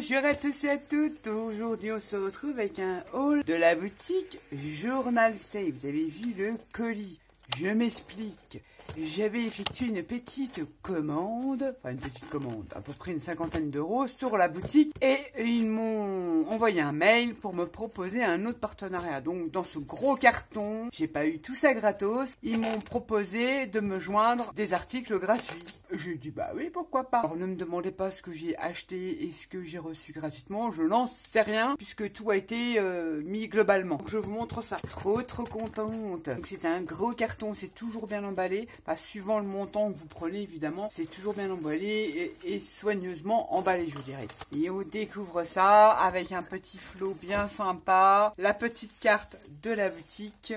Bonjour à tous et à toutes. Aujourd'hui, on se retrouve avec un haul de la boutique Journal Safe. Vous avez vu le colis. Je m'explique. J'avais effectué une petite commande, à peu près une cinquantaine d'euros sur la boutique et ils m'ont envoyé un mail pour me proposer un autre partenariat. Donc dans ce gros carton, j'ai pas eu tout ça gratos, ils m'ont proposé de me joindre des articles gratuits. J'ai dit bah oui, pourquoi pas. Alors ne me demandez pas ce que j'ai acheté et ce que j'ai reçu gratuitement, je n'en sais rien puisque tout a été mis globalement. Donc, je vous montre ça. Trop contente. Donc c'est un gros carton, c'est toujours bien emballé. Pas suivant le montant que vous prenez évidemment, c'est toujours bien emballé et soigneusement emballé, je vous dirais. Et on découvre ça avec un petit flot bien sympa, la petite carte de la boutique.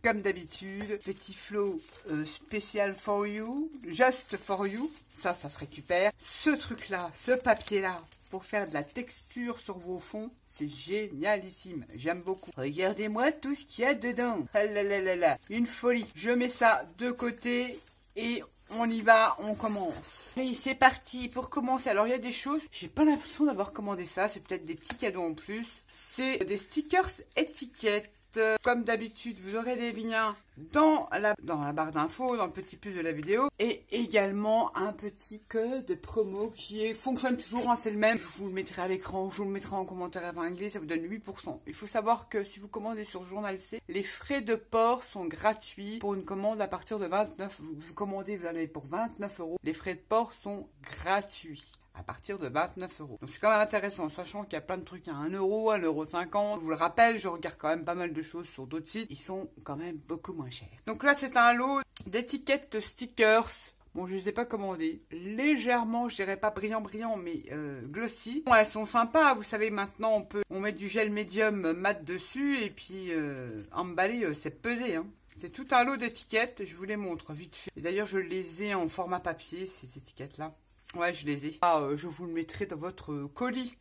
Comme d'habitude, petit flot spécial for you, just for you, ça se récupère. Ce truc-là, ce papier-là, pour faire de la texture sur vos fonds, c'est génialissime, j'aime beaucoup. Regardez-moi tout ce qu'il y a dedans. Ah là là là là, une folie. Je mets ça de côté et on y va, on commence. Et c'est parti pour commencer. Alors il y a des choses, j'ai pas l'impression d'avoir commandé ça, c'est peut-être des petits cadeaux en plus. C'est des stickers étiquettes. Comme d'habitude, vous aurez des liens dans la barre d'infos, dans le petit plus de la vidéo. Et également un petit code de promo qui fonctionne toujours, hein, c'est le même. Je vous le mettrai à l'écran, je vous le mettrai en commentaire épinglé, ça vous donne 8%. Il faut savoir que si vous commandez sur Journal C, les frais de port sont gratuits pour une commande à partir de 29. Vous commandez, vous en avez pour 29 €. Les frais de port sont gratuits à partir de 29 €. Donc c'est quand même intéressant, sachant qu'il y a plein de trucs à 1 €, 1,50 €. Je vous le rappelle, je regarde quand même pas mal de choses sur d'autres sites. Ils sont quand même beaucoup moins chers. Donc là, c'est un lot d'étiquettes stickers. Bon, je les ai pas commandées. Légèrement, je dirais pas brillant, mais glossy. Bon, elles sont sympas. Vous savez, maintenant, on met du gel médium mat dessus et puis emballer, c'est pesé, hein. C'est tout un lot d'étiquettes. Je vous les montre vite fait. Et d'ailleurs, je les ai en format papier, ces étiquettes-là. Ouais, je les ai. Je vous le mettrai dans votre colis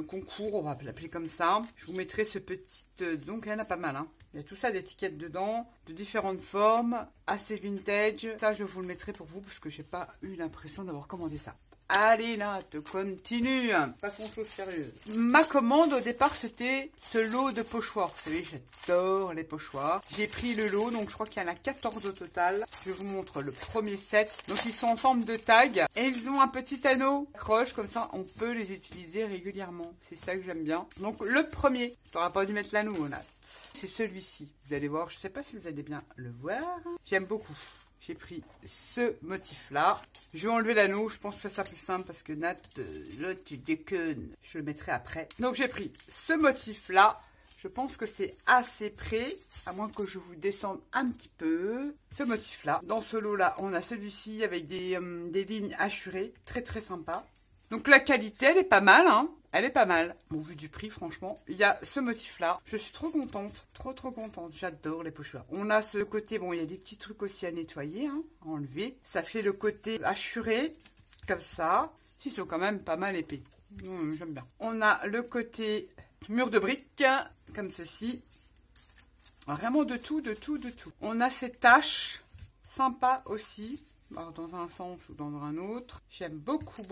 concours, on va l'appeler comme ça. Je vous mettrai ce petit... donc, il y en a pas mal, hein. Il y a tout ça d'étiquettes dedans, de différentes formes, assez vintage. Ça, je vous le mettrai pour vous, parce que j'ai pas eu l'impression d'avoir commandé ça. Allez, là, continue. Passons aux choses sérieuses. Ma commande, au départ, c'était ce lot de pochoirs. Vous savez, j'adore les pochoirs. J'ai pris le lot, donc je crois qu'il y en a 14 au total. Je vous montre le premier set. Donc, ils sont en forme de tag. Et ils ont un petit anneau accroche, comme ça, on peut les utiliser régulièrement. C'est ça que j'aime bien. Donc, le premier. Tu n'auras pas dû mettre l'anneau, Nat. C'est celui-ci. Vous allez voir, je ne sais pas si vous allez bien le voir. J'aime beaucoup. J'ai pris ce motif-là. Je vais enlever l'anneau. Je pense que ça sera plus simple parce que Nat, là, tu déconnes. Je le mettrai après. Donc, j'ai pris ce motif-là. Je pense que c'est assez près, à moins que je vous descende un petit peu. Ce motif-là. Dans ce lot-là, on a celui-ci avec des lignes hachurées. Très sympa. Donc, la qualité, elle est pas mal, hein. Elle est pas mal. Bon, vu du prix, franchement, il y a ce motif-là. Je suis trop contente. Trop contente. J'adore les pochoirs. On a ce côté, bon, il y a des petits trucs aussi à nettoyer, hein, à enlever. Ça fait le côté hachuré, comme ça. Ils sont quand même pas mal épais. J'aime bien. On a le côté mur de briques, comme ceci. Vraiment de tout. On a ces taches, sympa aussi. Alors, dans un sens ou dans un autre. J'aime beaucoup.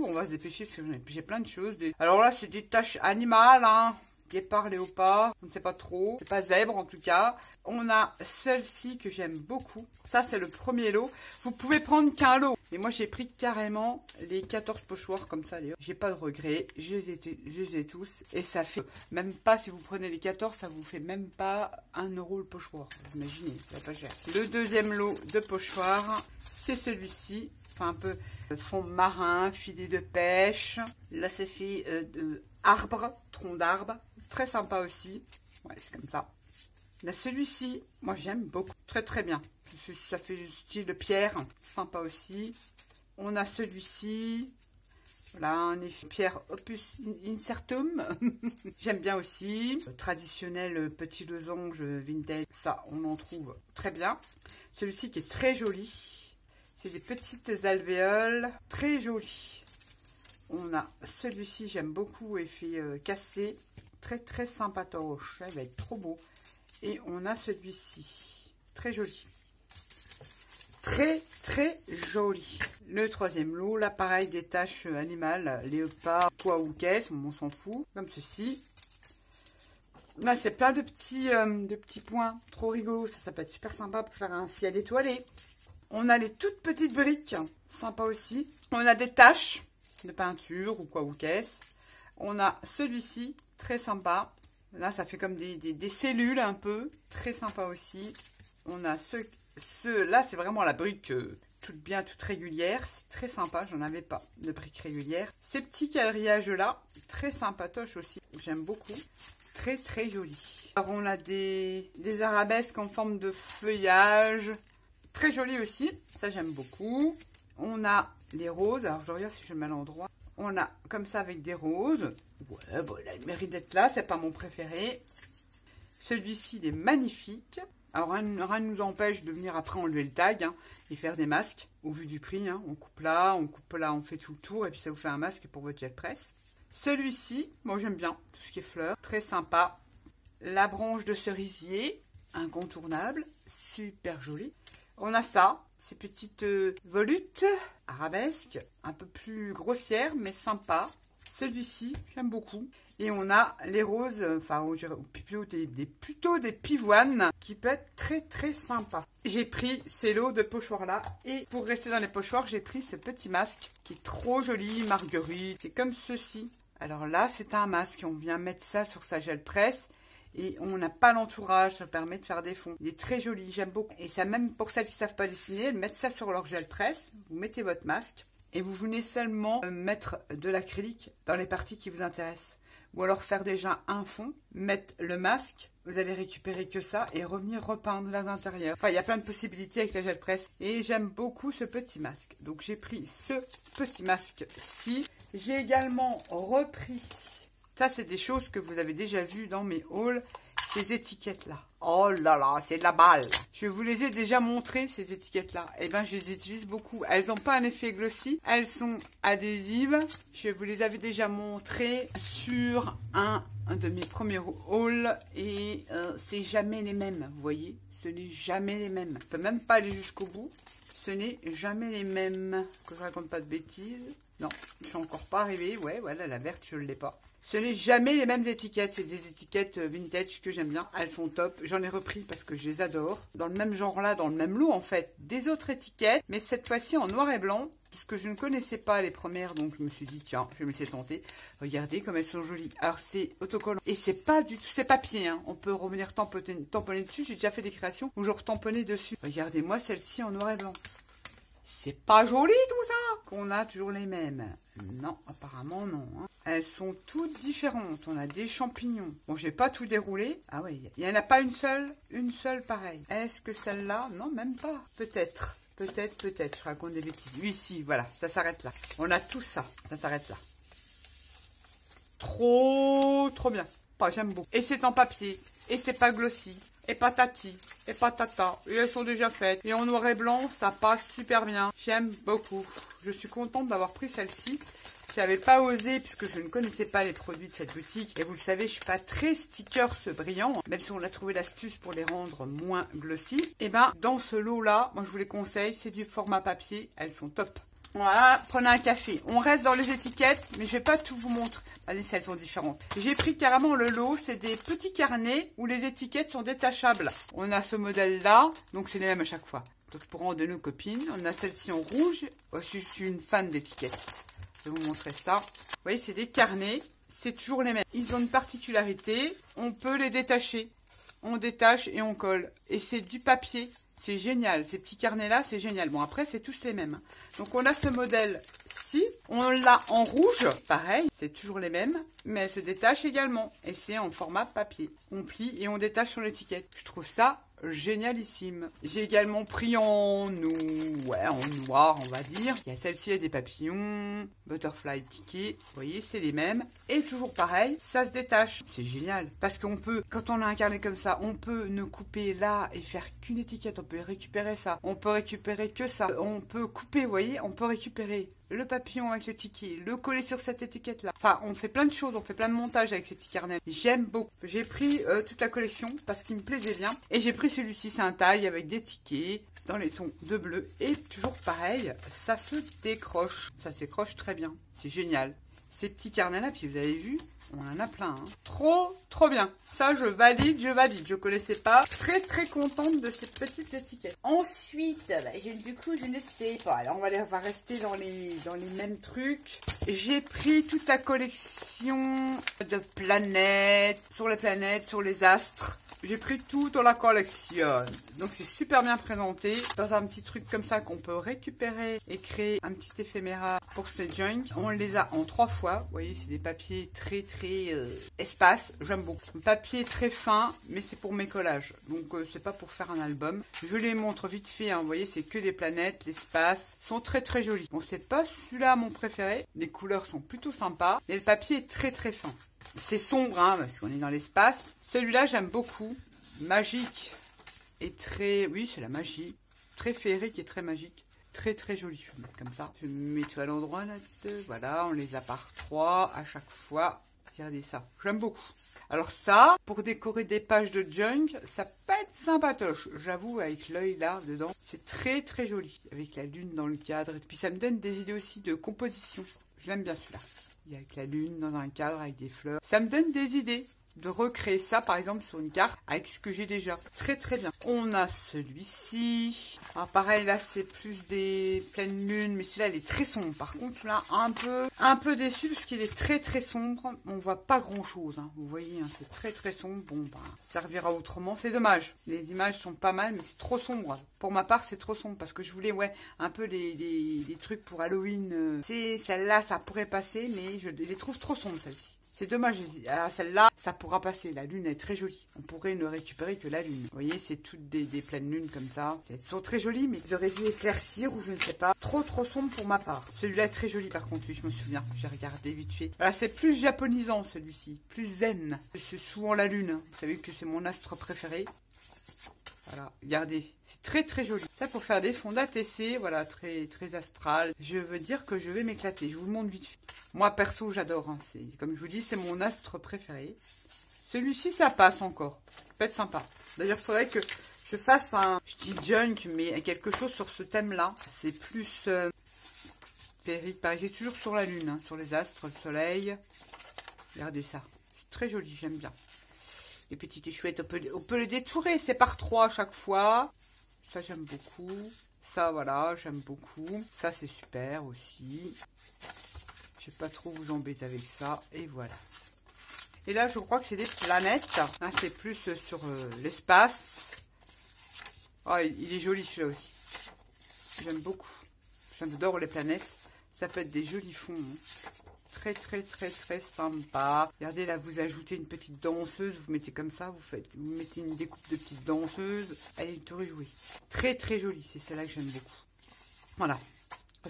On va se dépêcher parce que j'ai plein de choses. Alors là, c'est des taches animales, hein. Guépard, léopard, on ne sait pas trop. C'est pas zèbre en tout cas. On a celle-ci que j'aime beaucoup. Ça, c'est le premier lot. Vous pouvez prendre qu'un lot. Mais moi, j'ai pris carrément les 14 pochoirs comme ça. J'ai pas de regrets. Je les ai tous. Et ça fait même pas, si vous prenez les 14, ça vous fait même pas 1 € le pochoir. Vous imaginez, c'est pas cher. Le deuxième lot de pochoirs, c'est celui-ci. Enfin, un peu fond marin, filet de pêche. Là, ça fait arbre, tronc d'arbre. Très sympa aussi. Ouais, c'est comme ça. Là, celui-ci, moi, j'aime beaucoup. Très bien. Ça fait style pierre. Sympa aussi. On a celui-ci. Voilà, un effet pierre opus incertum. J'aime bien aussi. Le traditionnel petit losange vintage. Ça, on en trouve très bien. Celui-ci qui est très joli. C'est des petites alvéoles. Très jolies. On a celui-ci, j'aime beaucoup, effet cassé. Très sympatoche. Il va être trop beau. Et on a celui-ci. Très joli. très très joli. Le troisième lot, là pareil, des taches animales, léopard, poids ou caisse, on s'en fout, comme ceci. Là c'est plein de petits points, trop rigolo, ça peut être super sympa pour faire un ciel étoilé. On a les toutes petites briques, sympa aussi. On a des taches de peinture ou quoi ou caisse. On a celui-ci, très sympa. Là ça fait comme des cellules un peu, très sympa aussi. On a là c'est vraiment la brique toute bien, toute régulière. C'est très sympa, j'en avais pas de briques régulières. Ces petits quadrillages là, très sympatoches aussi, j'aime beaucoup. Très très joli. Alors on a des arabesques en forme de feuillage. Très joli aussi, ça j'aime beaucoup. On a les roses, alors je regarde si je mets à l'endroit. On a comme ça avec des roses. Ouais, bon, il a le mérite d'être là, c'est pas mon préféré. Celui-ci, il est magnifique. Alors rien ne nous empêche de venir après enlever le tag hein, et faire des masques au vu du prix. Hein. On coupe là, on fait tout le tour et puis ça vous fait un masque pour votre gel presse. Celui-ci, moi j'aime bien tout ce qui est fleurs, très sympa. La branche de cerisier, incontournable, super jolie. On a ça, ces petites volutes arabesques, un peu plus grossières mais sympa. Celui-ci, j'aime beaucoup. Et on a les roses, enfin plutôt des pivoines qui peut être très très sympa. J'ai pris ces lots de pochoirs là. Et pour rester dans les pochoirs, j'ai pris ce petit masque qui est trop joli, marguerite. C'est comme ceci. Alors là, c'est un masque. On vient mettre ça sur sa gel presse. Et on n'a pas l'entourage, ça permet de faire des fonds. Il est très joli, j'aime beaucoup. Et ça, même pour celles qui ne savent pas dessiner, elles mettent ça sur leur gel presse. Vous mettez votre masque. Et vous venez seulement mettre de l'acrylique dans les parties qui vous intéressent. Ou alors faire déjà un fond, mettre le masque, vous allez récupérer que ça et revenir repeindre les intérieurs. Enfin, il y a plein de possibilités avec la gel presse. Et j'aime beaucoup ce petit masque. Donc j'ai pris ce petit masque-ci. J'ai également repris, ça c'est des choses que vous avez déjà vues dans mes hauls, ces étiquettes-là. Oh là là, c'est de la balle. Je vous les ai déjà montrées, ces étiquettes-là. Et bien, je les utilise beaucoup. Elles n'ont pas un effet glossy. Elles sont adhésives. Je vous les avais déjà montrées sur un de mes premiers hauls. Et c'est jamais les mêmes, vous voyez. Ce n'est jamais les mêmes. Je ne peux même pas aller jusqu'au bout. Ce n'est jamais les mêmes. Que je raconte pas de bêtises. Non, je suis encore pas arrivée. Ouais, voilà, la verte, je ne l'ai pas. Ce n'est jamais les mêmes étiquettes, c'est des étiquettes vintage que j'aime bien, elles sont top, j'en ai repris parce que je les adore. Dans le même genre là, dans le même lot en fait, des autres étiquettes, mais cette fois-ci en noir et blanc, puisque je ne connaissais pas les premières, donc je me suis dit tiens, je vais me laisser tenter. Regardez comme elles sont jolies. Alors c'est autocollant, et c'est pas du tout, c'est papier, hein. On peut revenir tamponner dessus, j'ai déjà fait des créations où je retamponnais dessus. Regardez-moi celle-ci en noir et blanc. C'est pas joli tout ça qu'on a toujours les mêmes. Non, apparemment non. Hein. Elles sont toutes différentes. On a des champignons. Bon, je vais pas tout dérouler. Ah oui, il n'y en a pas une seule pareille. Est-ce que celle-là? Non, même pas. Peut-être. Peut-être. Je raconte des bêtises. Oui, si, voilà, ça s'arrête là. On a tout ça. Ça s'arrête là. Trop bien. Pas, j'aime beaucoup. Et c'est en papier. Et c'est pas glossy. Et patati, et patata, et elles sont déjà faites. Et en noir et blanc, ça passe super bien. J'aime beaucoup. Je suis contente d'avoir pris celle-ci. Je n'avais pas osé puisque je ne connaissais pas les produits de cette boutique. Et vous le savez, je suis pas très stickers brillants, même si on a trouvé l'astuce pour les rendre moins glossy. Et ben, dans ce lot-là, moi je vous les conseille, c'est du format papier. Elles sont top. Voilà, prenez un café. On reste dans les étiquettes, mais je vais pas tout vous montrer. Allez, elles sont différentes. J'ai pris carrément le lot, c'est des petits carnets où les étiquettes sont détachables. On a ce modèle-là, donc c'est les mêmes à chaque fois. Donc pour en donner aux copines, on a celle-ci en rouge. Moi, je suis une fan d'étiquettes. Je vais vous montrer ça. Vous voyez, c'est des carnets, c'est toujours les mêmes. Ils ont une particularité, on peut les détacher. On détache et on colle. Et c'est du papier. C'est génial, ces petits carnets-là, c'est génial. Bon, après, c'est tous les mêmes. Donc, on a ce modèle-ci. On l'a en rouge. Pareil, c'est toujours les mêmes. Mais elle se détache également. Et c'est en format papier. On plie et on détache sur l'étiquette. Je trouve ça génialissime. J'ai également pris en noir, on va dire. Il y a celle-ci, il y a des papillons. Butterfly ticket. Vous voyez, c'est les mêmes. Et toujours pareil, ça se détache. C'est génial. Parce qu'on peut, quand on a un carnet comme ça, on peut ne couper là et faire qu'une étiquette. On peut récupérer ça. On peut récupérer que ça. On peut couper, vous voyez, on peut récupérer le papillon avec le ticket, le coller sur cette étiquette-là. Enfin, on fait plein de choses, on fait plein de montages avec ces petits carnets. J'aime beaucoup. J'ai pris toute la collection parce qu'il me plaisait bien. Et j'ai pris celui-ci, c'est un taille avec des tickets. dans les tons de bleu. Et toujours pareil, ça se décroche. Ça s'écroche très bien. C'est génial. Ces petits carnets là, puis vous avez vu, on en a plein. Hein. Trop bien. Ça, je valide. Je connaissais pas. Très contente de cette petite étiquette. Ensuite, du coup, je ne sais pas. Alors, on va rester dans les mêmes trucs. J'ai pris toute la collection de planètes, sur les astres. J'ai pris tout dans la collection. Donc, c'est super bien présenté. Dans un petit truc comme ça qu'on peut récupérer et créer un petit éphéméra pour ces junk. On les a en 3 fois. Vous voyez, c'est des papiers très espace. J'aime beaucoup. Papier très fin, mais c'est pour mes collages. Donc, c'est pas pour faire un album. Je les montre vite fait. Hein. Vous voyez, c'est que des planètes, l'espace. Sont très jolis. Bon, c'est pas celui-là mon préféré. Les couleurs sont plutôt sympas. Et le papier est très fin. C'est sombre, hein, parce qu'on est dans l'espace. Celui-là, j'aime beaucoup. Magique et très... Oui, c'est la magie. Très féerique et très magique. Très joli. Je vais mettre comme ça. Je mets tout à l'endroit là. Voilà, on les a par 3 à chaque fois. Regardez ça. J'aime beaucoup. Alors ça, pour décorer des pages de junk, ça peut être sympatoche. J'avoue, avec l'œil là, dedans. C'est très joli. Avec la lune dans le cadre. Et puis ça me donne des idées aussi de composition. Je l'aime bien celui-là. Avec la lune dans un cadre avec des fleurs. Ça me donne des idées de recréer ça par exemple sur une carte avec ce que j'ai déjà. Très bien. On a celui-ci. Alors pareil là c'est plus des pleines lunes mais celui-là il est très sombre. Par contre là un peu déçu parce qu'il est très sombre. On voit pas grand chose. Hein. Vous voyez hein, c'est très sombre. Bon bah ça servira autrement. C'est dommage. Les images sont pas mal mais c'est trop sombre. Pour ma part c'est trop sombre parce que je voulais un peu les trucs pour Halloween. C'est celle-là ça pourrait passer mais je les trouve trop sombres celle-ci. C'est dommage, celle-là, ça pourra passer. La lune est très jolie. On pourrait ne récupérer que la lune. Vous voyez, c'est toutes des pleines lunes comme ça. Elles sont très jolies, mais j'aurais dû éclaircir ou je ne sais pas. Trop sombre pour ma part. Celui-là est très joli par contre, oui, je me souviens. J'ai regardé vite fait. Voilà, c'est plus japonisant celui-ci. Plus zen. C'est souvent la lune. Vous savez que c'est mon astre préféré. Voilà, regardez. C'est très joli. Ça pour faire des fonds d'ATC, voilà, très astral. Je veux dire que je vais m'éclater. Je vous le montre vite fait. Moi, perso, j'adore. Hein. Comme je vous dis, c'est mon astre préféré. Celui-ci, ça passe encore. Ça peut être sympa. D'ailleurs, il faudrait que je fasse je dis junk, mais quelque chose sur ce thème-là. C'est plus féerique. Pareil, c'est toujours sur la lune, hein, sur les astres, le soleil. Regardez ça. C'est très joli, j'aime bien. Les petites échouettes, on peut les détourer. C'est par 3 à chaque fois. Ça, j'aime beaucoup. Ça, voilà, j'aime beaucoup. Ça, c'est super aussi. Je vais pas trop vous embêter avec ça. Et voilà. Et là, je crois que c'est des planètes. Là, c'est plus sur l'espace. Oh, il est joli celui-là aussi. J'aime beaucoup. J'adore les planètes. Ça peut être des jolis fonds. Hein. Très sympa. Regardez là, vous ajoutez une petite danseuse. Vous mettez comme ça. Vous mettez une découpe de petite danseuse. Elle est tout réjouie. Très jolie. C'est celle-là que j'aime beaucoup. Voilà.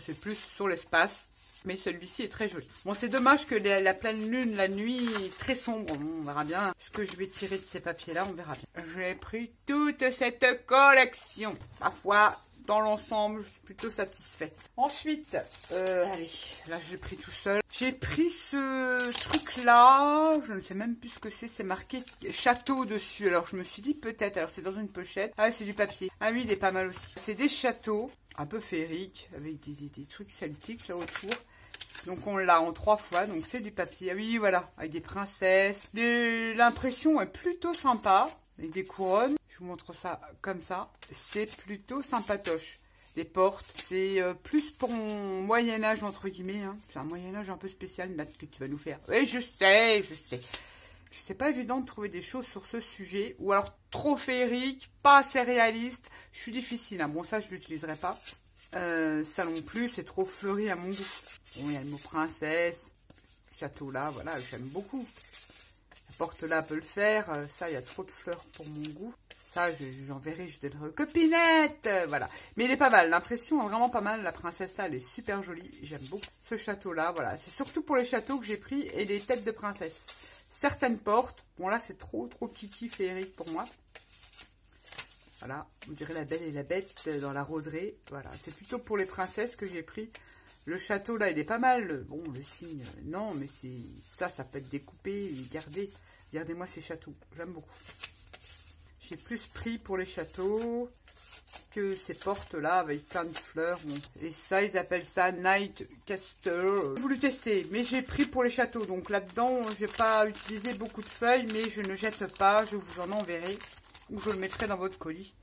C'est plus sur l'espace. Mais celui-ci est très joli. Bon, c'est dommage que la pleine lune, la nuit, est très sombre. Bon, on verra bien ce que je vais tirer de ces papiers-là. On verra bien. J'ai pris toute cette collection. Ma foi, dans l'ensemble, je suis plutôt satisfaite. Ensuite, allez, là, j'ai pris tout seul. J'ai pris ce truc-là. Je ne sais même plus ce que c'est. C'est marqué château dessus. Alors, je me suis dit peut-être. Alors, c'est dans une pochette. Ah, c'est du papier. Ah oui, il est pas mal aussi. C'est des châteaux. Un peu féerique, avec des trucs celtiques là autour. Donc on l'a en 3 fois, donc c'est du papier. Ah oui, voilà, avec des princesses. L'impression est plutôt sympa, avec des couronnes. Je vous montre ça comme ça. C'est plutôt sympatoche. Les portes, c'est plus pour mon Moyen-Âge, entre guillemets. Hein. C'est un Moyen-Âge un peu spécial, mais que tu vas nous faire. Oui, je sais. C'est pas évident de trouver des choses sur ce sujet. Ou alors trop féerique, pas assez réaliste. Je suis difficile. Hein. Bon, ça, je l'utiliserai pas. Ça non plus, c'est trop fleuri à mon goût. Bon, il y a le mot princesse. Château là, voilà, j'aime beaucoup. La porte là peut le faire. Ça, il y a trop de fleurs pour mon goût. Ça, j'en verrai, je donnerai copinette. Voilà. Mais il est pas mal. L'impression est vraiment pas mal. La princesse là, elle est super jolie. J'aime beaucoup ce château là. Voilà. C'est surtout pour les châteaux que j'ai pris et les têtes de princesse. Certaines portes. Bon, là, c'est trop kiki féerique pour moi. Voilà. On dirait la belle et la bête dans la roseraie. Voilà. C'est plutôt pour les princesses que j'ai pris. Le château, là, il est pas mal. Bon, le signe, non, mais c'est ça peut être découpé et gardé. Regardez-moi ces châteaux. J'aime beaucoup. J'ai plus pris pour les châteaux. que ces portes-là avec plein de fleurs. Bon. Et ça, ils appellent ça Night Caster. J'ai voulu tester, mais j'ai pris pour les châteaux. Donc là-dedans, je vais pas utiliser beaucoup de feuilles, mais je ne jette pas. Je vous en enverrai ou je le mettrai dans votre colis.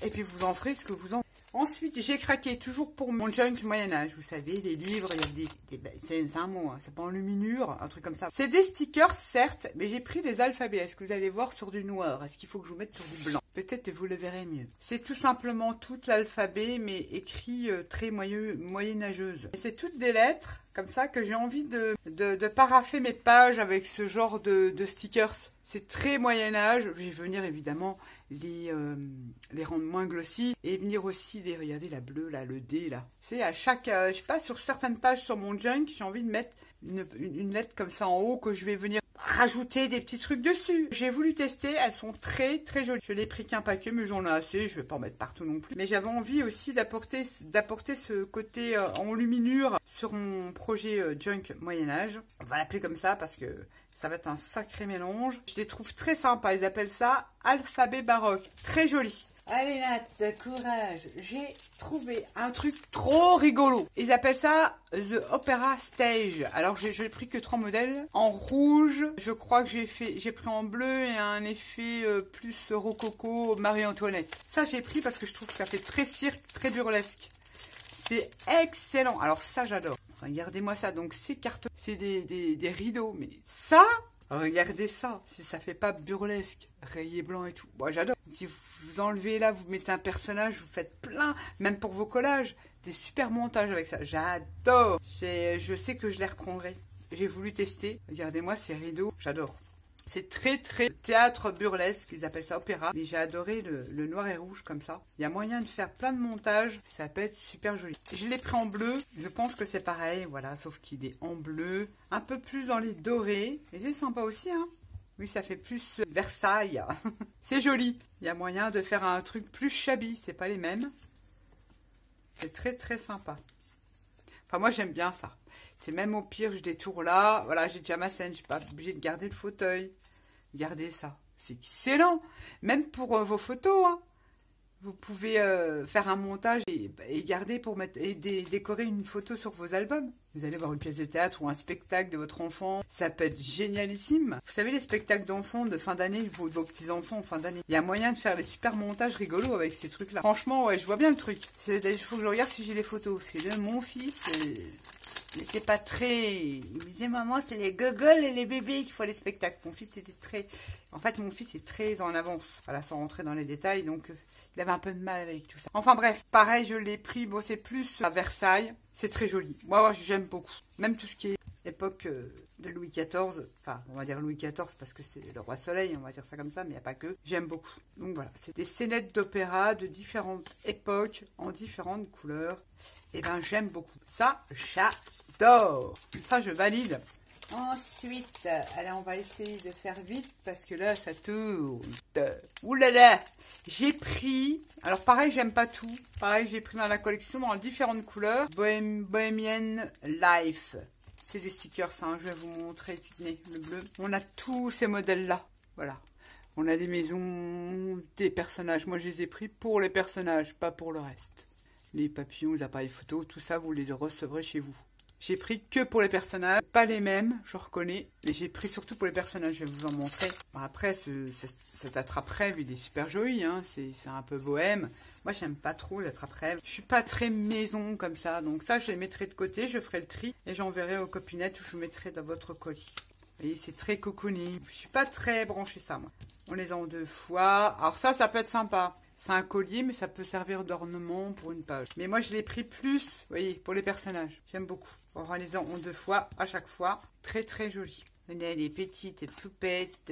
Et puis vous en ferez ce que vous en... Ensuite, j'ai craqué toujours pour mon junk Moyen-Âge. Vous savez, les livres, il y a c'est un mot, hein, c'est pas en luminure, un truc comme ça. C'est des stickers, certes, mais j'ai pris des alphabets. Est-ce que vous allez voir sur du noir? Est-ce qu'il faut que je vous mette sur du blanc? Peut-être que vous le verrez mieux. C'est tout simplement tout l'alphabet, mais écrit très moyenâgeuse. Et c'est toutes des lettres, comme ça, que j'ai envie de paraffer mes pages avec ce genre de stickers. C'est très Moyen-Âge. Je vais venir évidemment les rendre moins glossy et venir aussi regardez la bleue là, le D là. C'est à chaque, je sais pas, sur certaines pages sur mon junk, j'ai envie de mettre une lettre comme ça en haut que je vais venir rajouter des petits trucs dessus. J'ai voulu tester, elles sont très très jolies. Je l'ai pris qu'un paquet, mais j'en ai assez, je vais pas en mettre partout non plus. Mais j'avais envie aussi d'apporter ce côté enluminure sur mon projet junk Moyen-Âge. On va l'appeler comme ça parce que ça va être un sacré mélange. Je les trouve très sympas. Ils appellent ça alphabet baroque. Très joli. Allez Nat, courage. J'ai trouvé un truc trop rigolo. Ils appellent ça The Opera Stage. Alors je n'ai pris que 3 modèles. En rouge, je crois que j'ai pris en bleu et un effet plus rococo Marie-Antoinette. Ça j'ai pris parce que je trouve que ça fait très cirque, très burlesque. C'est excellent. Alors ça j'adore. Regardez-moi ça, donc ces cartons, c'est des rideaux, mais ça, regardez ça, si ça fait pas burlesque, rayé blanc et tout, moi j'adore. Si vous enlevez là, vous mettez un personnage, vous faites plein, même pour vos collages, des super montages avec ça, j'adore. Je sais que je les reprendrai, j'ai voulu tester, regardez-moi ces rideaux, j'adore. C'est très très théâtre burlesque, ils appellent ça opéra. Mais j'ai adoré le noir et rouge comme ça. Il y a moyen de faire plein de montages, ça peut être super joli. Je l'ai pris en bleu, je pense que c'est pareil, voilà, sauf qu'il est en bleu. Un peu plus dans les dorés, et c'est sympa aussi, hein. Oui, ça fait plus Versailles. C'est joli. Il y a moyen de faire un truc plus shabby, c'est pas les mêmes. C'est très très sympa. Enfin, moi, j'aime bien ça. C'est même au pire, je détourne là. Voilà, j'ai déjà ma scène. Je ne suis pas obligée de garder le fauteuil. Regardez ça. C'est excellent. Même pour vos photos. Hein. Vous pouvez faire un montage et garder pour mettre et décorer une photo sur vos albums. Vous allez voir une pièce de théâtre ou un spectacle de votre enfant. Ça peut être génialissime. Vous savez, les spectacles d'enfants de fin d'année, vos petits-enfants en fin d'année. Il y a moyen de faire des super montages rigolos avec ces trucs-là. Franchement, ouais, je vois bien le truc. Il faut que je regarde si j'ai les photos. Parce que là, mon fils, il n'était pas très... Il me disait, maman, c'est les gogoles et les bébés qui font les spectacles. Mon fils était très... En fait, mon fils est très en avance. Voilà, sans rentrer dans les détails, donc... Il avait un peu de mal avec tout ça. Enfin bref, pareil, je l'ai pris. Bon, c'est plus à Versailles. C'est très joli. Moi, j'aime beaucoup. Même tout ce qui est époque de Louis XIV. Enfin, on va dire Louis XIV parce que c'est le roi soleil, on va dire ça comme ça, mais il n'y a pas que. J'aime beaucoup. Donc voilà, c'est des scénettes d'opéra de différentes époques, en différentes couleurs. Et ben, j'aime beaucoup. Ça, j'adore. Ça, je valide. Ensuite, allez, on va essayer de faire vite parce que là, ça tourne. Ouh là là, j'ai pris, alors pareil, j'aime pas tout. Pareil, j'ai pris dans la collection dans différentes couleurs. Bohemian Life. C'est des stickers, ça, hein, je vais vous montrer. Tenez, le bleu. On a tous ces modèles-là. Voilà. On a des maisons, des personnages. Moi, je les ai pris pour les personnages, pas pour le reste. Les papillons, les appareils photo, tout ça, vous les recevrez chez vous. J'ai pris que pour les personnages, pas les mêmes, je reconnais, mais j'ai pris surtout pour les personnages, je vais vous en montrer. Bon, après, cet attrape-rêve, il est super joli, hein, c'est un peu bohème. Moi, j'aime pas trop l'attrape-rêve. Je suis pas très maison comme ça, donc ça, je les mettrai de côté, je ferai le tri et j'enverrai aux copinettes ou je mettrai dans votre colis. Vous voyez, c'est très cocooning. Je suis pas très branchée ça, moi. On les a en 2 fois. Alors ça peut être sympa. C'est un collier, mais ça peut servir d'ornement pour une page. Mais moi, je l'ai pris plus, vous voyez, pour les personnages. J'aime beaucoup. On aura les en 2 fois à chaque fois. Très, très joli. On a les petites poupettes.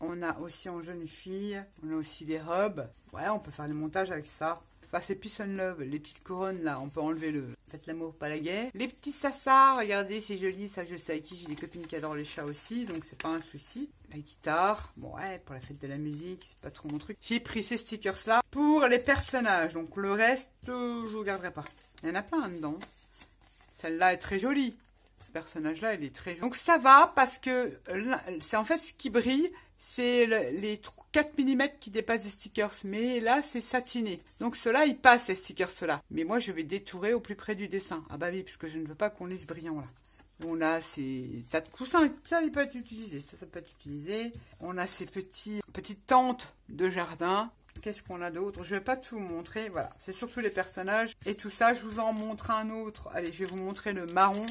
On a aussi en jeune fille. On a aussi des robes. Ouais, on peut faire le montage avec ça. Enfin, c'est Peace and Love. Les petites couronnes, là, on peut enlever le... Faites l'amour, pas la guerre. Les petits sassars, regardez, c'est joli. Ça, je sais à qui. J'ai des copines qui adorent les chats aussi, donc c'est pas un souci. La guitare, bon ouais, pour la fête de la musique, c'est pas trop mon truc. J'ai pris ces stickers-là pour les personnages. Donc le reste, je ne garderai pas. Il y en a plein dedans. Celle-là est très jolie. Ce personnage-là, il est très joli. Donc ça va parce que c'est en fait ce qui brille, c'est les 4 mm qui dépassent des stickers. Mais là, c'est satiné. Donc ceux-là, ils passent, les stickers, ceux-là. Mais moi, je vais détourer au plus près du dessin. Ah bah oui, parce que je ne veux pas qu'on lise brillant, là. On a ces tas de coussins. Ça, il peut être utilisé. Ça peut être utilisé. On a ces petites tentes de jardin. Qu'est-ce qu'on a d'autre? Je ne vais pas tout vous montrer. Voilà, c'est surtout les personnages. Et tout ça, je vous en montre un autre. Allez, je vais vous montrer le marron.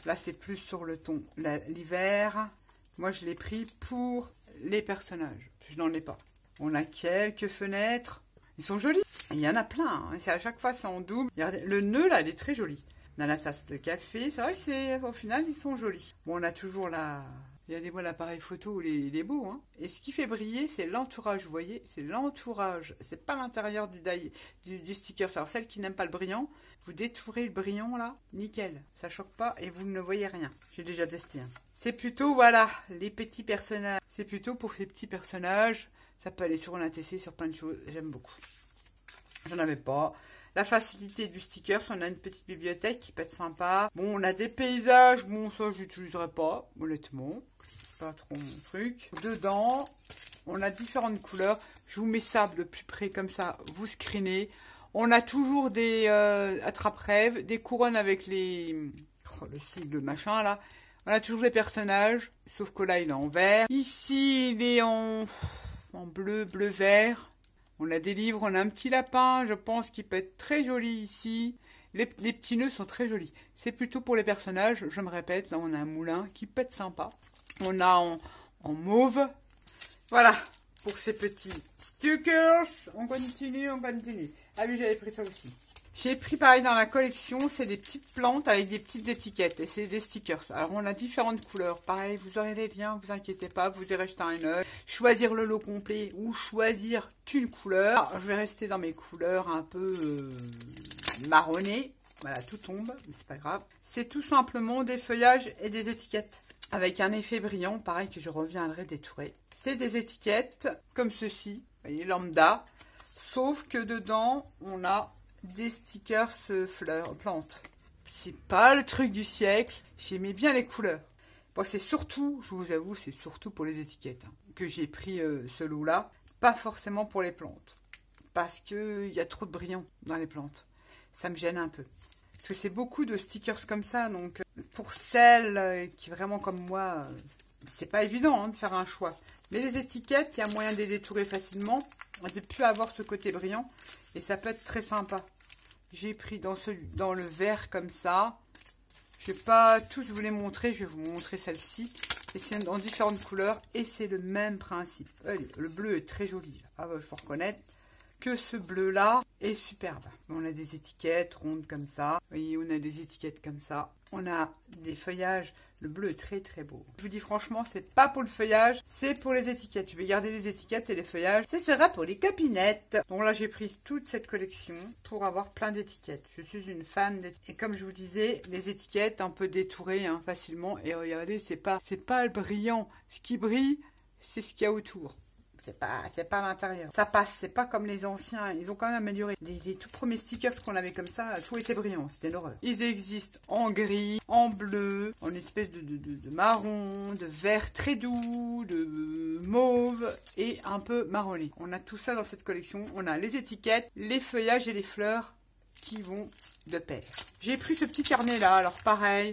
Là, c'est plus sur le ton l'hiver. Moi, je l'ai pris pour les personnages. Je n'en ai pas. On a quelques fenêtres. Ils sont jolis. Il y en a plein. Hein. À chaque fois, c'est en double. Regardez, le nœud, là, il est très joli. On a la tasse de café. C'est vrai que au final, ils sont jolis. Bon, on a toujours la... Regardez-moi l'appareil photo, il est beau. Hein. Et ce qui fait briller, c'est l'entourage. Vous voyez, c'est l'entourage. C'est pas l'intérieur du sticker. Alors, celle qui n'aime pas le brillant, vous détourez le brillant, là. Nickel. Ça choque pas et vous ne voyez rien. J'ai déjà testé. Hein. C'est plutôt, voilà, les petits personnages. C'est plutôt pour ces petits personnages. Ça peut aller sur un ATC, sur plein de choses. J'aime beaucoup. J'en avais pas. La facilité du sticker, on a une petite bibliothèque qui peut être sympa. Bon, on a des paysages. Bon, ça, je l'utiliserai pas, honnêtement. Pas trop mon truc. Dedans, on a différentes couleurs. Je vous mets ça de plus près, comme ça, vous screenez. On a toujours des attrape-rêves, des couronnes avec les... Oh, le sigle, machin, là. On a toujours les personnages, sauf que là, il est en vert. Ici, il est en bleu, bleu-vert. On a des livres, on a un petit lapin, je pense, qui peut être très joli ici. Les petits nœuds sont très jolis. C'est plutôt pour les personnages, je me répète. Là, on a un moulin qui peut être sympa. On a en mauve. Voilà, pour ces petits stickers. On continue, on continue. Ah oui, j'avais pris ça aussi. J'ai pris pareil dans la collection, c'est des petites plantes avec des petites étiquettes et c'est des stickers. Alors on a différentes couleurs, pareil, vous aurez les liens, vous inquiétez pas, vous irez jeter un œil, choisir le lot complet ou choisir qu'une couleur. Alors, je vais rester dans mes couleurs un peu marronnées, voilà, tout tombe, mais c'est pas grave. C'est tout simplement des feuillages et des étiquettes avec un effet brillant, pareil que je reviendrai détourer. C'est des étiquettes comme ceci, vous voyez, lambda, sauf que dedans on a des stickers fleurs, plantes. C'est pas le truc du siècle. J'aimais bien les couleurs. Bon, c'est surtout, je vous avoue, c'est surtout pour les étiquettes hein, que j'ai pris ce lot-là. Pas forcément pour les plantes. Parce qu'il y a trop de brillant dans les plantes. Ça me gêne un peu. Parce que c'est beaucoup de stickers comme ça. Donc, pour celles qui vraiment comme moi, c'est pas évident hein, de faire un choix. Mais les étiquettes, il y a moyen de les détourer facilement. De ne plus avoir ce côté brillant. Et ça peut être très sympa. J'ai pris dans le vert comme ça. Je ne vais pas tous vous les montrer. Je vais vous montrer celle-ci. Et c'est dans différentes couleurs. Et c'est le même principe. Allez, le bleu est très joli. Ah bah, il faut reconnaître que ce bleu-là est superbe. On a des étiquettes rondes comme ça. Vous voyez, on a des étiquettes comme ça. On a des feuillages. Le bleu est très très beau. Je vous dis franchement, c'est pas pour le feuillage, c'est pour les étiquettes. Je vais garder les étiquettes et les feuillages. Ce sera pour les copinettes. Donc là, j'ai pris toute cette collection pour avoir plein d'étiquettes. Je suis une fan d'étiquettes. Et comme je vous disais, les étiquettes, on peut détourer hein, facilement. Et regardez, c'est pas le brillant. Ce qui brille, c'est ce qu'il y a autour. C'est pas à l'intérieur. Ça passe, c'est pas comme les anciens. Ils ont quand même amélioré. Les tout premiers stickers qu'on avait comme ça, tout était brillant. C'était une horreur. Ils existent en gris, en bleu, en espèce de marron, de vert très doux, de mauve et un peu marronné. On a tout ça dans cette collection. On a les étiquettes, les feuillages et les fleurs qui vont de pair. J'ai pris ce petit carnet là. Alors pareil.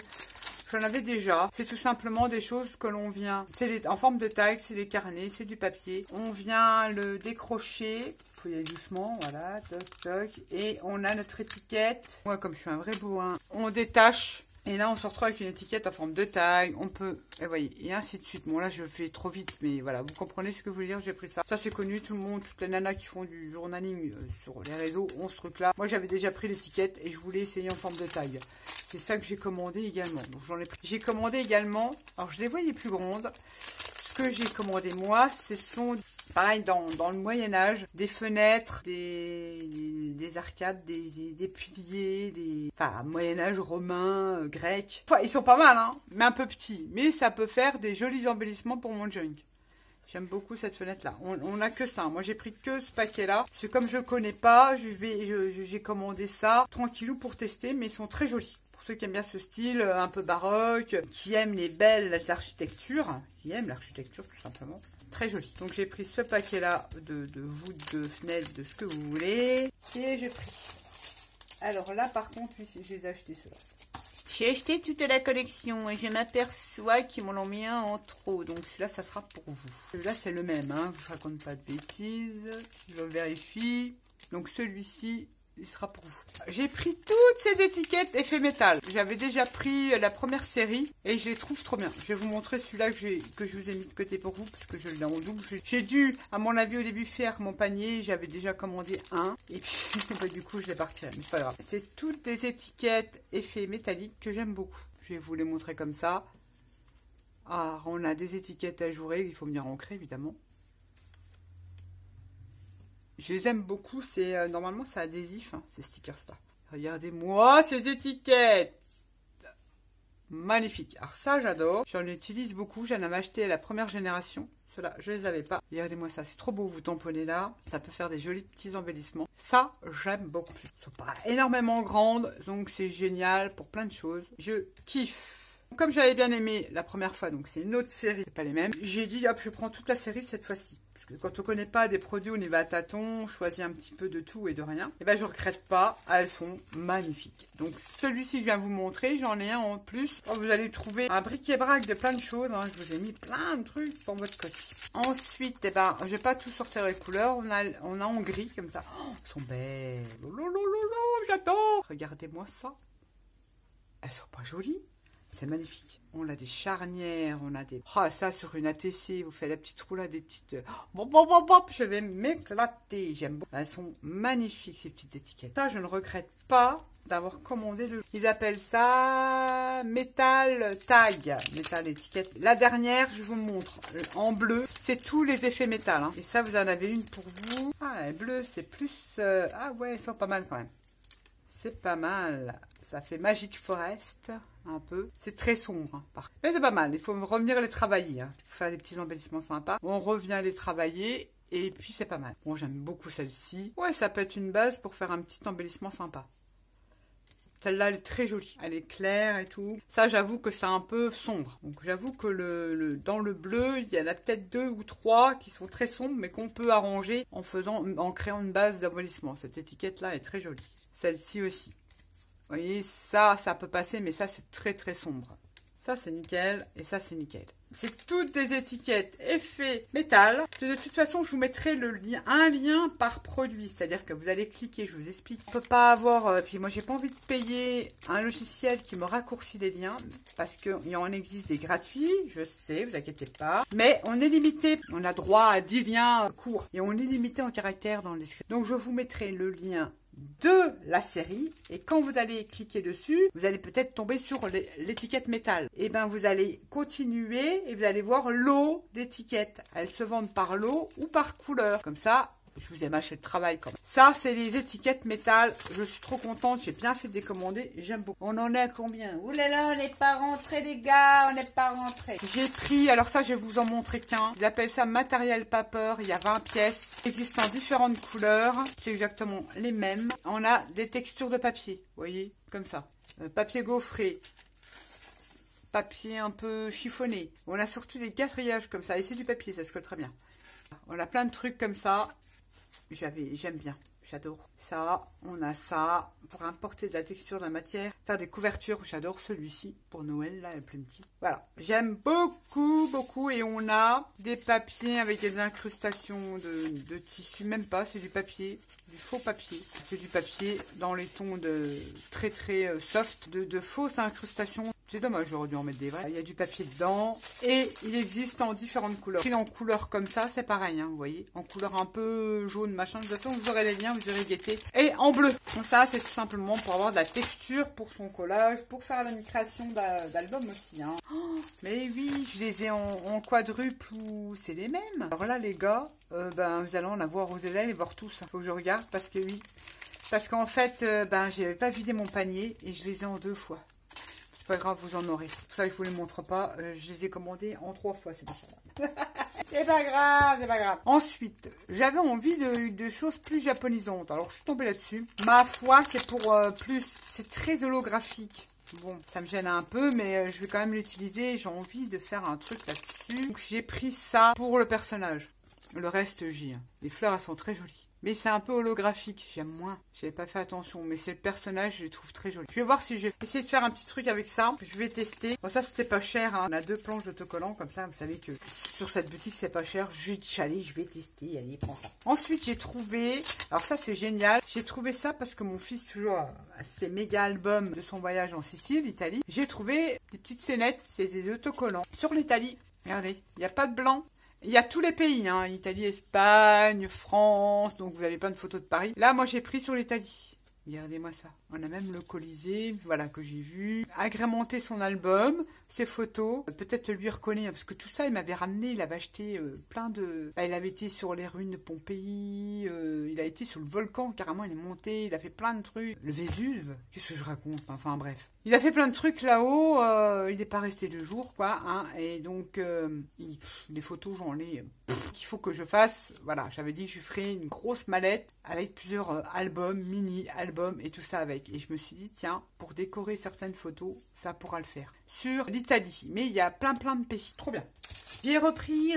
J'en avais déjà. C'est tout simplement des choses que l'on vient... C'est en forme de tag, c'est des carnets, c'est du papier. On vient le décrocher. Il faut y aller doucement, voilà. Toc, toc. Et on a notre étiquette. Moi, comme je suis un vrai bourrin, on détache. Et là, on se retrouve avec une étiquette en forme de tag. On peut... Et vous voyez, et ainsi de suite. Bon, là, je fais trop vite, mais voilà. Vous comprenez ce que je veux dire. J'ai pris ça. Ça, c'est connu. Tout le monde, toutes les nanas qui font du journaling sur les réseaux ont ce truc-là. Moi, j'avais déjà pris l'étiquette et je voulais essayer en forme de tag. C'est ça que j'ai commandé également. Donc, j'en ai pris. J'ai commandé également... Alors, je les voyais plus grandes. Ce que j'ai commandé, moi, ce sont... Pareil, dans le Moyen-Âge, des fenêtres, des arcades, des piliers, enfin, Moyen-Âge, romain, grec. Enfin, ils sont pas mal, hein, mais un peu petits. Mais ça peut faire des jolis embellissements pour mon junk. J'aime beaucoup cette fenêtre-là. On n'a que ça. Moi, j'ai pris que ce paquet-là. Parce que comme je connais pas, j'ai commandé ça tranquillou pour tester, mais ils sont très jolis. Pour ceux qui aiment bien ce style un peu baroque, qui aiment les belles architectures, qui aiment l'architecture tout simplement. Très joli. Donc j'ai pris ce paquet-là de voûtes, de fenêtres, de ce que vous voulez. Et j'ai pris. Alors là, par contre, je les ai achetés ceux-là. J'ai acheté toute la collection et je m'aperçois qu'ils m'en ont mis un en trop. Donc celui-là, ça sera pour vous. Celui-là, c'est le même. Hein. Je ne raconte pas de bêtises. Je vérifie. Donc celui-ci, il sera pour vous. J'ai pris toutes ces étiquettes effet métal. J'avais déjà pris la première série et je les trouve trop bien. Je vais vous montrer celui-là que je vous ai mis de côté pour vous parce que je l'ai en double. J'ai dû, à mon avis, au début faire mon panier. J'avais déjà commandé un et puis bah, du coup, je l'ai parti. Mais c'est pas grave. C'est toutes des étiquettes effet métallique que j'aime beaucoup. Je vais vous les montrer comme ça. Ah, on a des étiquettes ajourées. Il faut bien ancrer, évidemment. Je les aime beaucoup, c'est normalement c'est adhésif, hein, ces stickers-là. Regardez-moi ces étiquettes. Magnifique. Alors ça, j'adore. J'en utilise beaucoup. J'en avais acheté la première génération. Ceux-là, je les avais pas. Regardez-moi ça, c'est trop beau. Vous tamponnez là. Ça peut faire des jolis petits embellissements. Ça, j'aime beaucoup. Ils sont pas énormément grandes, donc c'est génial pour plein de choses. Je kiffe. Comme j'avais bien aimé la première fois, donc c'est une autre série, c'est pas les mêmes. J'ai dit, hop, je prends toute la série cette fois-ci. Quand on ne connaît pas des produits, on y va à tâtons, on choisit un petit peu de tout et de rien. Et ben je ne regrette pas, elles sont magnifiques. Donc celui-ci, je viens vous montrer, j'en ai un en plus. Oh, vous allez trouver un bric-et-brac de plein de choses. Hein. Je vous ai mis plein de trucs pour votre colis. Ensuite, eh ben, je ne vais pas tout sortir les couleurs. On a en gris comme ça. Oh, elles sont belles. J'adore. Regardez-moi ça. Elles sont pas jolies. C'est magnifique. On a des charnières, on a des... Ah, ça, sur une ATC, vous faites la petite roulade, des petites... Je vais m'éclater. J'aime beaucoup. Elles sont magnifiques, ces petites étiquettes. Ça, je ne regrette pas d'avoir commandé le... Ils appellent ça... Metal Tag. Metal étiquette. La dernière, je vous montre. En bleu, c'est tous les effets métal. Hein. Et ça, vous en avez une pour vous. Ah, bleu, c'est plus... Ah ouais, ils sont pas mal quand même. C'est pas mal. Ça fait Magic Forest, un peu. C'est très sombre, hein, mais c'est pas mal. Il faut revenir les travailler. Hein. Faire des petits embellissements sympas. On revient les travailler et puis c'est pas mal. Bon, j'aime beaucoup celle-ci. Ouais, ça peut être une base pour faire un petit embellissement sympa. Celle-là, elle est très jolie. Elle est claire et tout. Ça, j'avoue que c'est un peu sombre. Donc, j'avoue que dans le bleu, il y en a peut-être 2 ou 3 qui sont très sombres, mais qu'on peut arranger en créant une base d'embellissement. Cette étiquette-là est très jolie. Celle-ci aussi. Vous voyez, ça peut passer, mais ça, c'est très, très sombre. Ça, c'est nickel, et ça, c'est nickel. C'est toutes des étiquettes effet métal. De toute façon, je vous mettrai un lien par produit. C'est-à-dire que vous allez cliquer, je vous explique. On ne peut pas avoir... puis moi, j'ai pas envie de payer un logiciel qui me raccourcit les liens. Parce qu'il en existe des gratuits, je sais, vous inquiétez pas. Mais on est limité. On a droit à 10 liens courts. Et on est limité en caractères dans le description. Donc, je vous mettrai le lien de la série et quand vous allez cliquer dessus, vous allez peut-être tomber sur l'étiquette métal. Et ben vous allez continuer et vous allez voir l'eau d'étiquettes. Elles se vendent par lot ou par couleur. Comme ça, je vous ai mâché le travail quand même. Ça, c'est les étiquettes métal. Je suis trop contente. J'ai bien fait de décommander. J'aime beaucoup. On en est à combien? Ouh là là, on n'est pas rentré les gars. On n'est pas rentré. J'ai pris, alors ça, je vais vous en montrer qu'un. Ils appellent ça matériel paper. Il y a 20 pièces. Il existe en différentes couleurs. C'est exactement les mêmes. On a des textures de papier. Vous voyez, comme ça. Papier gaufré. Papier un peu chiffonné. On a surtout des quatrillages comme ça. Et c'est du papier, ça se colle très bien. On a plein de trucs comme ça. J'aime bien, j'adore. Ça, on a ça pour importer de la texture de la matière, faire des couvertures. J'adore celui-ci pour Noël, là, le plus petit. Voilà, j'aime beaucoup, beaucoup. Et on a des papiers avec des incrustations de tissu, même pas, c'est du papier, du faux papier. C'est du papier dans les tons de très, très soft, de fausses incrustations. C'est dommage, j'aurais dû en mettre des vrais. Il y a du papier dedans et il existe en différentes couleurs. Et en couleur comme ça, c'est pareil, hein, vous voyez. En couleur un peu jaune, machin. De toute façon, vous aurez les liens, vous aurez guetté. Et en bleu. Donc ça, c'est tout simplement pour avoir de la texture pour son collage, pour faire la création d'album aussi. Hein. Oh, mais oui, je les ai en quadruple ou c'est les mêmes. Alors là, les gars, ben, vous allez en avoir aux élèves et voir tous. Faut que je regarde parce que oui. Parce qu'en fait, ben, j'avais pas vidé mon panier et je les ai en 2 fois. C'est pas grave, vous en aurez. Pour ça, je vous les montre pas. Je les ai commandés en 3 fois, c'est pas grave. C'est pas grave, c'est pas grave. Ensuite, j'avais envie de choses plus japonisantes. Alors, je suis tombée là-dessus. Ma foi, c'est pour plus. C'est très holographique. Bon, ça me gêne un peu, mais je vais quand même l'utiliser. J'ai envie de faire un truc là-dessus. Donc j'ai pris ça pour le personnage. Le reste, j'ai. Les fleurs, elles sont très jolies. Mais c'est un peu holographique, j'aime moins. J'avais pas fait attention, mais c'est le personnage, je les trouve très jolis. Je vais voir si je vais essayer de faire un petit truc avec ça. Je vais tester. Bon, ça, c'était pas cher, hein. On a 2 planches d'autocollant, comme ça, vous savez que sur cette boutique, c'est pas cher. J'ai dit, allez, je vais tester, allez, prends ça. Ensuite, j'ai trouvé, alors ça, c'est génial. J'ai trouvé ça parce que mon fils, toujours, a ses méga albums de son voyage en Sicile, Italie. J'ai trouvé des petites scénettes, c'est des autocollants. Sur l'Italie, regardez, il n'y a pas de blanc. Il y a tous les pays, hein, Italie, Espagne, France, donc vous avez plein de photos de Paris. Là, moi, j'ai pris sur l'Italie. Regardez-moi ça. On a même le Colisée, voilà, que j'ai vu. Agrémenter son album, ses photos. Peut-être lui reconnaître, parce que tout ça, il m'avait ramené, il avait acheté plein de... Bah, il avait été sur les ruines de Pompéi, il a été sur le volcan, carrément, il est monté, il a fait plein de trucs. Le Vésuve, qu'est-ce que je raconte? Enfin, bref. Il a fait plein de trucs là-haut, il n'est pas resté 2 jours, quoi, hein, et donc, les photos, j'en ai... qu'il faut que je fasse, voilà, j'avais dit que je ferais une grosse mallette avec plusieurs albums, mini-albums et tout ça avec. Et je me suis dit, tiens, pour décorer certaines photos, ça pourra le faire. Sur l'Italie, mais il y a plein de pays. Trop bien. J'ai repris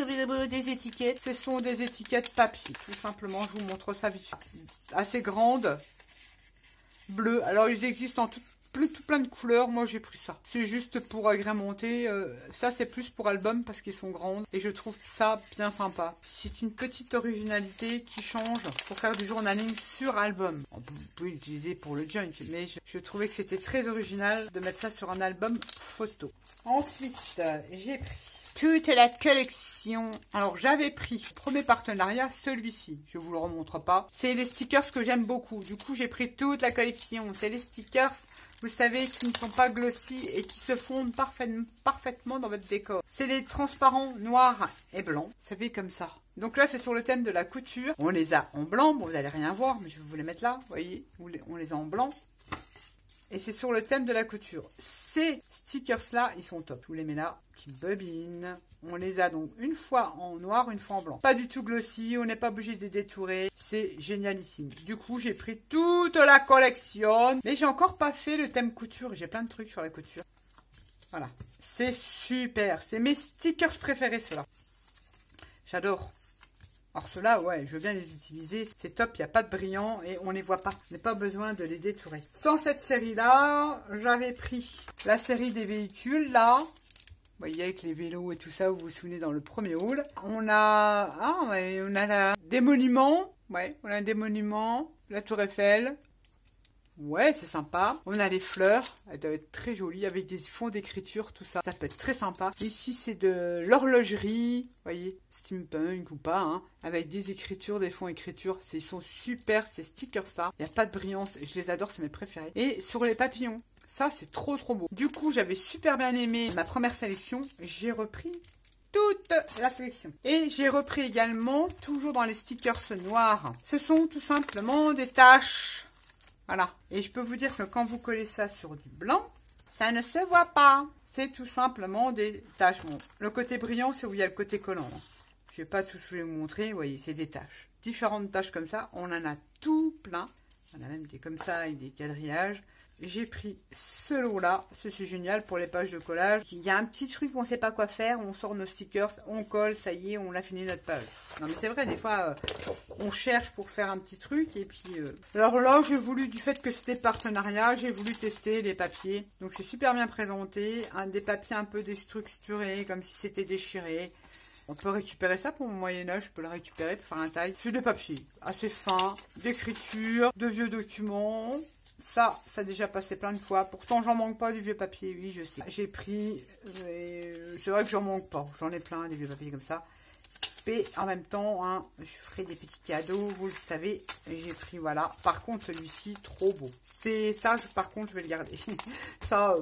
des étiquettes. Ce sont des étiquettes papier. Tout simplement, je vous montre ça vite. Assez grandes, bleues. Alors, ils existent en tout plein de couleurs. Moi, j'ai pris ça. C'est juste pour agrémenter. Ça, c'est plus pour album parce qu'ils sont grandes. Et je trouve ça bien sympa. C'est une petite originalité qui change pour faire du journaling sur album. Vous pouvez l'utiliser pour le joint, mais je trouvais que c'était très original de mettre ça sur un album photo. Ensuite, j'ai pris toute la collection. Alors, j'avais pris le premier partenariat, celui-ci. Je vous le remontre pas. C'est les stickers que j'aime beaucoup. Du coup, j'ai pris toute la collection. C'est les stickers, vous savez, qui ne sont pas glossy et qui se fondent parfaitement dans votre décor. C'est les transparents noirs et blancs. Vous savez, comme ça. Donc là, c'est sur le thème de la couture. On les a en blanc. Bon, vous n'allez rien voir, mais je vais vous les mettre là. Vous voyez, on les a en blanc. Et c'est sur le thème de la couture. Ces stickers-là, ils sont top. Je vous les mets là. Petite bobine. On les a donc une fois en noir, une fois en blanc. Pas du tout glossy, on n'est pas obligé de les détourer. C'est génialissime. Du coup, j'ai pris toute la collection. Mais j'ai encore pas fait le thème couture. J'ai plein de trucs sur la couture. Voilà. C'est super. C'est mes stickers préférés, ceux-là. J'adore. Alors ceux-là, ouais, je veux bien les utiliser. C'est top, il n'y a pas de brillant et on ne les voit pas. On n'a pas besoin de les détourer. Dans cette série-là, j'avais pris la série des véhicules, là. Vous voyez, avec les vélos et tout ça, vous vous souvenez dans le premier haul. On a... Ah, ouais, on a là des monuments. Ouais, on a des monuments. La Tour Eiffel. Ouais, c'est sympa. On a les fleurs. Elles doivent être très jolies avec des fonds d'écriture, tout ça. Ça peut être très sympa. Ici, c'est de l'horlogerie. Vous voyez, steampunk ou pas, hein. Avec des écritures, des fonds écriture. Ils sont super, ces stickers-là. Il n'y a pas de brillance. Je les adore, c'est mes préférés. Et sur les papillons. Ça, c'est trop beau. Du coup, j'avais super bien aimé ma première sélection. J'ai repris toute la sélection. Et j'ai repris également, toujours dans les stickers noirs. Ce sont tout simplement des taches. Voilà. Et je peux vous dire que quand vous collez ça sur du blanc, ça ne se voit pas. C'est tout simplement des taches. Bon, le côté brillant, c'est où il y a le côté collant. Je ne vais pas tous vous les montrer. Vous voyez, c'est des taches. Différentes taches comme ça. On en a tout plein. On a même des comme ça avec des quadrillages. J'ai pris ce lot-là. C'est génial pour les pages de collage. Il y a un petit truc où on ne sait pas quoi faire. On sort nos stickers, on colle, ça y est, on a fini notre page. Non mais c'est vrai, des fois, on cherche pour faire un petit truc. Et puis, alors là, j'ai voulu, du fait que c'était partenariat, j'ai voulu tester les papiers. Donc c'est super bien présenté. Des papiers un peu déstructurés, comme si c'était déchiré. On peut récupérer ça pour mon Moyen-Âge, je peux le récupérer pour faire un taille. C'est des papiers assez fins, d'écriture, de vieux documents. Ça a déjà passé plein de fois. Pourtant, j'en manque pas du vieux papier. Oui, je sais. J'ai pris... C'est vrai que j'en manque pas. J'en ai plein, des vieux papiers comme ça. Et en même temps, hein, je ferai des petits cadeaux, vous le savez. J'ai pris, voilà. Par contre, celui-ci, trop beau. C'est ça, par contre, je vais le garder. Ça,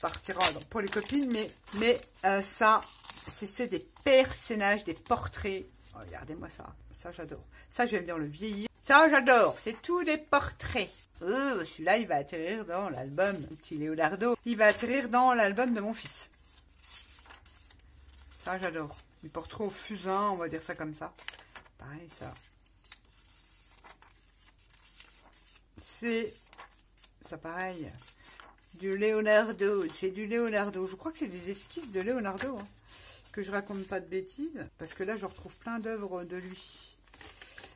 partira pour les copines. Mais ça, c'est des personnages, des portraits. Oh, regardez-moi ça. Ça, j'adore. Ça, je vais me dire le vieillir. Ça, j'adore. C'est tous des portraits. Oh, celui-là, il va atterrir dans l'album. Petit Leonardo. Il va atterrir dans l'album de mon fils. Ça, j'adore. Les portraits au fusain, on va dire ça comme ça. Pareil, ça. C'est... Ça, pareil. Du Leonardo. J'ai du Leonardo. Je crois que c'est des esquisses de Leonardo. Hein, que je raconte pas de bêtises. Parce que là, je retrouve plein d'œuvres de lui.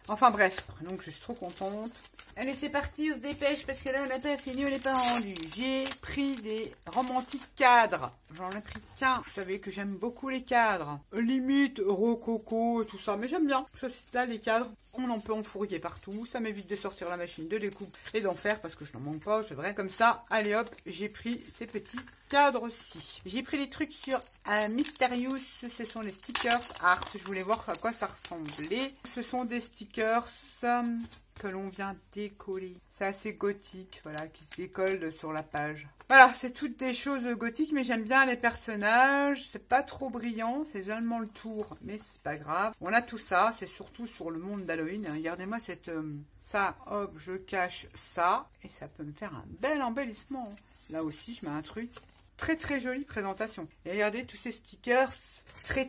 Enfin bref. Donc, je suis trop contente. Allez, c'est parti, on se dépêche parce que là, on n'a pas fini, on n'est pas rendu. J'ai pris des romantiques cadres. J'en ai pris qu'un. Vous savez que j'aime beaucoup les cadres. Limite, rococo et tout ça, mais j'aime bien. Ça, c'est là, les cadres. On en peut enfourguer partout. Ça m'évite de sortir la machine de découpe et d'en faire parce que je n'en manque pas, c'est vrai. Comme ça, allez hop, j'ai pris ces petits cadres-ci. J'ai pris les trucs sur Mysterious. Ce sont les stickers art. Je voulais voir à quoi ça ressemblait. Ce sont des stickers que l'on vient décoller. C'est assez gothique, voilà, qui se décolle sur la page. Voilà, c'est toutes des choses gothiques, mais j'aime bien les personnages. C'est pas trop brillant, c'est seulement le tour, mais c'est pas grave. On a tout ça, c'est surtout sur le monde d'Halloween. Regardez-moi cette... ça, hop, je cache ça, et ça peut me faire un bel embellissement. Là aussi, je mets un truc. Très très jolie présentation. Et regardez tous ces stickers. Très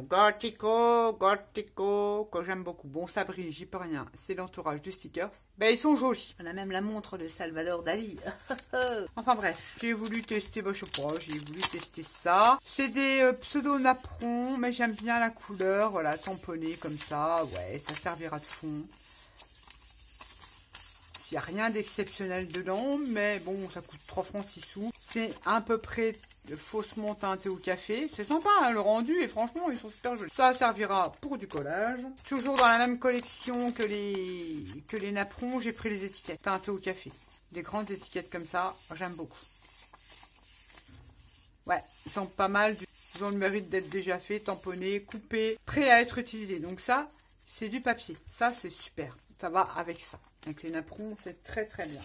gothico, que j'aime beaucoup. Bon, ça brille, j'y peux rien. C'est l'entourage du stickers. Ben, ils sont jolis. On a même la montre de Salvador Dali. Enfin bref, j'ai voulu tester, je sais pas, j'ai voulu tester ça. C'est des pseudo-napperons, mais j'aime bien la couleur. Voilà, tamponné comme ça. Ouais, ça servira de fond. Il n'y a rien d'exceptionnel dedans, mais bon, ça coûte 3 francs 6 sous. C'est à peu près faussement teinté au café. C'est sympa, hein, le rendu, et franchement, ils sont super jolis. Ça servira pour du collage. Toujours dans la même collection que les napperons, j'ai pris les étiquettes teintées au café. Des grandes étiquettes comme ça, j'aime beaucoup. Ouais, ils sont pas mal. Ils ont le mérite d'être déjà faits, tamponnés, coupés, prêts à être utilisés. Donc ça, c'est du papier. Ça, c'est super. Ça va avec ça. Avec les napperons, c'est très très bien.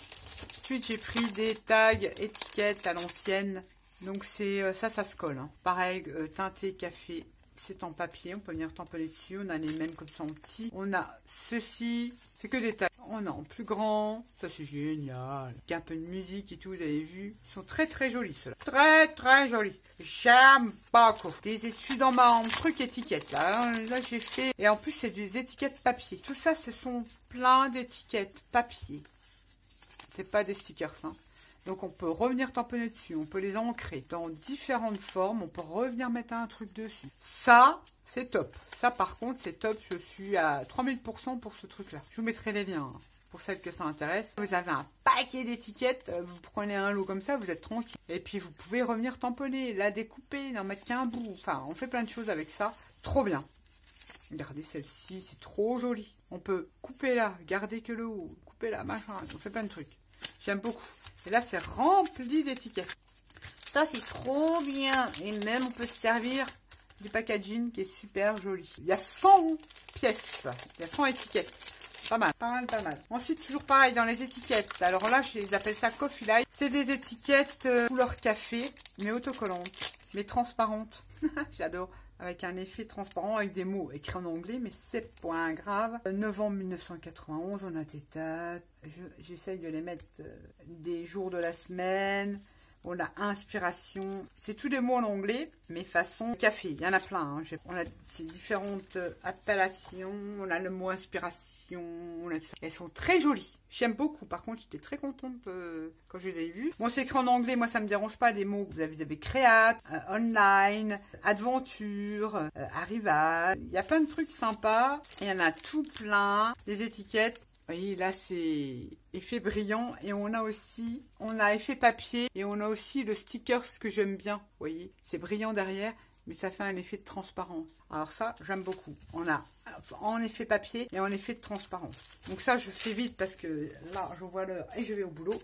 Ensuite, j'ai pris des tags, étiquettes à l'ancienne. Donc c'est ça se colle. Hein. Pareil, teinté café, c'est en papier. On peut venir tamponner dessus. On a les mêmes comme ça en petit. On a ceci, c'est que des tags. On a en plus grand. Ça c'est génial. Il y a un peu de musique et tout, vous avez vu. Ils sont très très jolis ceux-là. Très très jolis. J'aime beaucoup. Des études dans ma truc étiquette là. Là j'ai fait. Et en plus c'est des étiquettes papier. Tout ça ce sont plein d'étiquettes papier. C'est pas des stickers hein. Donc on peut revenir tamponner dessus. On peut les ancrer dans différentes formes. On peut revenir mettre un truc dessus. Ça c'est top. Ça par contre c'est top. Je suis à 3000% pour ce truc là. Je vous mettrai les liens. Hein. Pour celles que ça intéresse. Vous avez un paquet d'étiquettes, vous prenez un lot comme ça, vous êtes tranquille. Et puis vous pouvez revenir tamponner, la découper, n'en mettre qu'un bout. Enfin, on fait plein de choses avec ça. Trop bien. Regardez celle-ci, c'est trop joli. On peut couper là, garder que le haut, couper là, machin. On fait plein de trucs. J'aime beaucoup. Et là, c'est rempli d'étiquettes. Ça, c'est trop bien. Et même, on peut se servir du packaging qui est super joli. Il y a 100 pièces. Il y a 100 étiquettes. Pas mal, pas mal, pas mal. Ensuite, toujours pareil dans les étiquettes. Alors là, je les appelle ça Coffee Light. C'est des étiquettes couleur café, mais autocollantes, mais transparentes. J'adore. Avec un effet transparent, avec des mots écrits en anglais, mais c'est point grave. Novembre 1991, on a des dates. J'essaye de les mettre des jours de la semaine. On a inspiration. C'est tous des mots en anglais, mais façon café. Il y en a plein. Hein. On a ces différentes appellations. On a le mot inspiration. Elles sont très jolies. J'aime beaucoup. Par contre, j'étais très contente quand je les ai vues. Bon, c'est écrit en anglais. Moi, ça me dérange pas. Des mots. Vous avez créate, online, aventure, arrival. Il y a plein de trucs sympas. Il y en a tout plein. Des étiquettes. Vous voyez, là, c'est effet brillant. Et on a effet papier. Et on a aussi le stickers que j'aime bien. Vous voyez, c'est brillant derrière, mais ça fait un effet de transparence. Alors ça, j'aime beaucoup. On a en effet papier et en effet de transparence. Donc ça, je fais vite parce que là, je vois l'heure et je vais au boulot.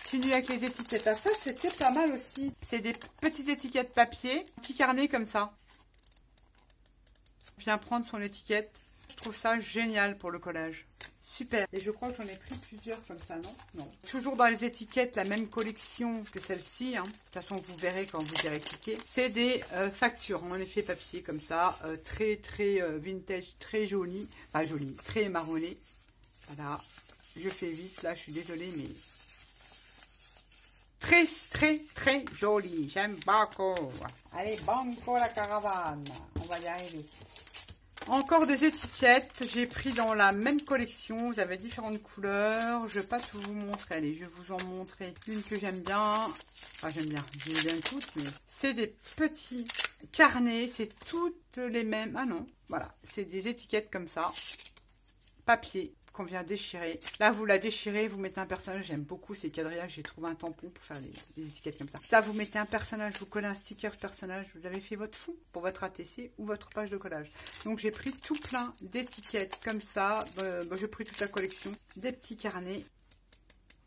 Continue avec les étiquettes. Ah, ça, c'était pas mal aussi. C'est des petites étiquettes papier. Petit carnet comme ça. On vient prendre son étiquette. Je trouve ça génial pour le collage. Super. Et je crois que j'en ai pris plusieurs comme ça, non? Non. Toujours dans les étiquettes, la même collection que celle-ci. Hein. De toute façon, vous verrez quand vous irez cliquer. C'est des factures en effet papier comme ça. Très, très vintage, très joli. Enfin, joli. Très marronné. Voilà. Je fais vite. Là, je suis désolée, mais... Très, très, très joli. J'aime beaucoup. Allez, banco la caravane. On va y arriver. Encore des étiquettes, j'ai pris dans la même collection, vous avez différentes couleurs, je ne vais pas tout vous montrer, allez, je vais vous en montrer une que j'aime bien, enfin j'aime bien, j'aime bien toutes, mais c'est des petits carnets, c'est toutes les mêmes, ah non, voilà, c'est des étiquettes comme ça, papier, qu'on vient déchirer. Là, vous la déchirez, vous mettez un personnage. J'aime beaucoup ces quadrillages. J'ai trouvé un tampon pour faire des étiquettes comme ça. Ça, vous mettez un personnage, vous collez un sticker personnage. Vous avez fait votre fond pour votre ATC ou votre page de collage. Donc, j'ai pris tout plein d'étiquettes comme ça. J'ai pris toute la collection. Des petits carnets.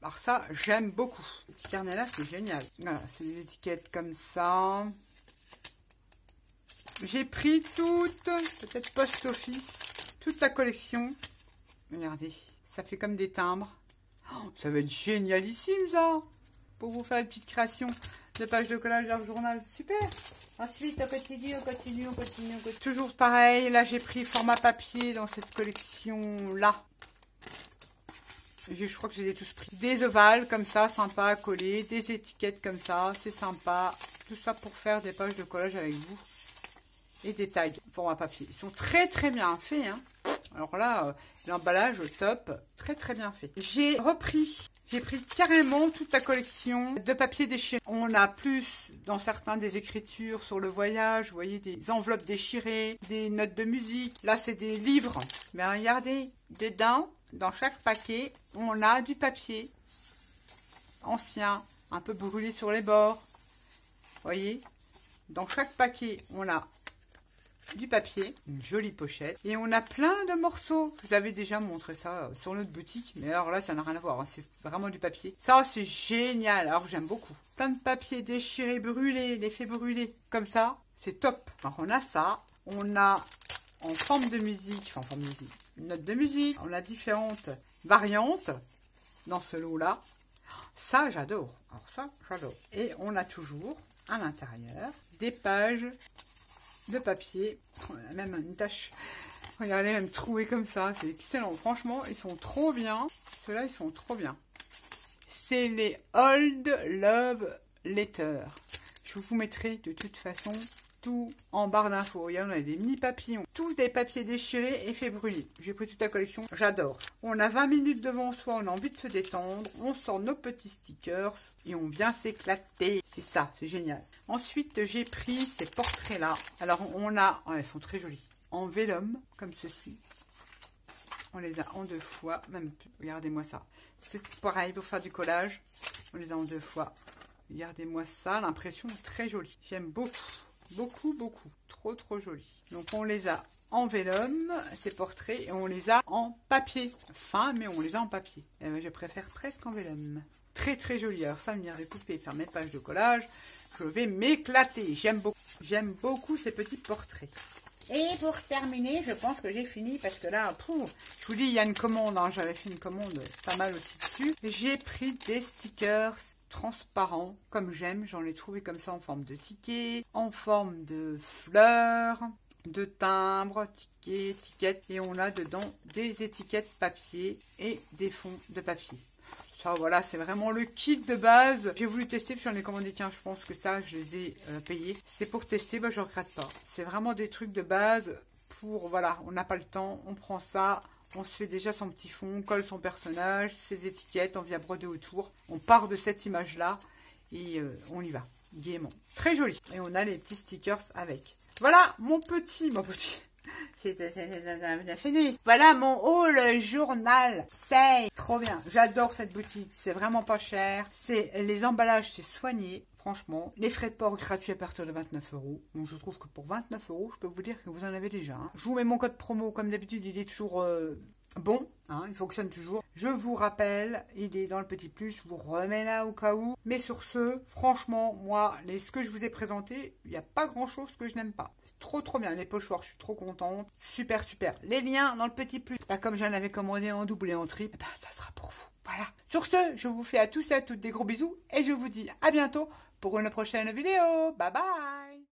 Alors ça, j'aime beaucoup. Les petits carnets-là, c'est génial. Voilà, c'est des étiquettes comme ça. J'ai pris toute, peut-être post-office, toute la collection. Regardez, ça fait comme des timbres. Oh, ça va être génialissime ça. Pour vous faire une petite création de page de collage dans le journal. Super. Ensuite, on continue. Toujours pareil. Là, j'ai pris format papier dans cette collection-là. Je crois que j'ai tous pris. Des ovales comme ça, sympa à coller. Des étiquettes comme ça, c'est sympa. Tout ça pour faire des pages de collage avec vous. Et des tags format papier. Ils sont très très bien faits, hein. Alors là, l'emballage au top, très très bien fait. J'ai pris carrément toute la collection de papier déchiré. On a plus dans certains des écritures sur le voyage, vous voyez, des enveloppes déchirées, des notes de musique. Là, c'est des livres. Mais regardez, dedans, dans chaque paquet, on a du papier ancien, un peu brûlé sur les bords. Vous voyez, dans chaque paquet, on a du papier, une jolie pochette, et on a plein de morceaux. Je vous avais déjà montré ça sur notre boutique, mais alors là ça n'a rien à voir, hein. C'est vraiment du papier. Ça c'est génial, alors j'aime beaucoup. Plein de papier déchiré, brûlé, l'effet brûlé, comme ça, c'est top. Alors on a ça, on a en forme de musique, enfin en forme de musique, une note de musique, on a différentes variantes dans ce lot là. Ça j'adore, alors ça j'adore. Et on a toujours à l'intérieur des pages de papier, même une tache, regardez, même troué comme ça, c'est excellent, franchement, ils sont trop bien, ceux-là, ils sont trop bien. C'est les Old Love Letters. Je vous mettrai de toute façon tout en barre d'infos. Regardez, on a des mini papillons, tous des papiers déchirés et fait brûler. J'ai pris toute la collection, j'adore. On a 20 minutes devant soi, on a envie de se détendre, on sort nos petits stickers et on vient s'éclater. C'est ça, c'est génial. Ensuite, j'ai pris ces portraits-là. Alors, on a, oh, elles sont très jolies, en vélum, comme ceci. On les a en 2 fois, même plus. Regardez-moi ça. C'est pareil pour faire du collage. On les a en 2 fois. Regardez-moi ça, l'impression est très jolie. J'aime beaucoup. Beaucoup. Trop joli. Donc on les a en vélum, ces portraits, et on les a en papier. Fin, mais on les a en papier. Et ben, je préfère presque en vélum. Très joli. Alors ça, venir découper, faire mes pages de collage, je vais m'éclater. J'aime beaucoup ces petits portraits. Et pour terminer, je pense que j'ai fini parce que là, je vous dis, il y a une commande, hein, j'avais fait une commande pas mal aussi dessus. J'ai pris des stickers transparents, comme j'aime, j'en ai trouvé comme ça en forme de tickets, en forme de fleurs, de timbres, tickets, étiquettes, et on a dedans des étiquettes papier et des fonds de papier. Ça, voilà, c'est vraiment le kit de base. J'ai voulu tester, puis j'en ai commandé qu'un, je pense que ça, je les ai payés. C'est pour tester, bah, je ne regrette pas. C'est vraiment des trucs de base pour, voilà, on n'a pas le temps, on prend ça, on se fait déjà son petit fond, on colle son personnage, ses étiquettes, on vient broder autour. On part de cette image-là et on y va, gaiement. Très joli. Et on a les petits stickers avec. Voilà, mon petit... C'est fini. Voilà mon haul journal. C'est trop bien. J'adore cette boutique. C'est vraiment pas cher. Les emballages, c'est soigné. Franchement, les frais de port gratuits à partir de 29 €. Donc je trouve que pour 29 €, je peux vous dire que vous en avez déjà. Hein. Je vous mets mon code promo. Comme d'habitude, il est toujours bon. Hein, il fonctionne toujours. Je vous rappelle, il est dans le petit plus. Je vous remets là au cas où. Mais sur ce, franchement, moi, ce que je vous ai présenté, il n'y a pas grand chose que je n'aime pas. Trop bien, les pochoirs, je suis trop contente. Super. Les liens dans le petit plus. Là, comme j'en avais commandé en double et en triple, bah, ça sera pour vous. Voilà. Sur ce, je vous fais à tous et à toutes des gros bisous. Et je vous dis à bientôt pour une prochaine vidéo. Bye bye.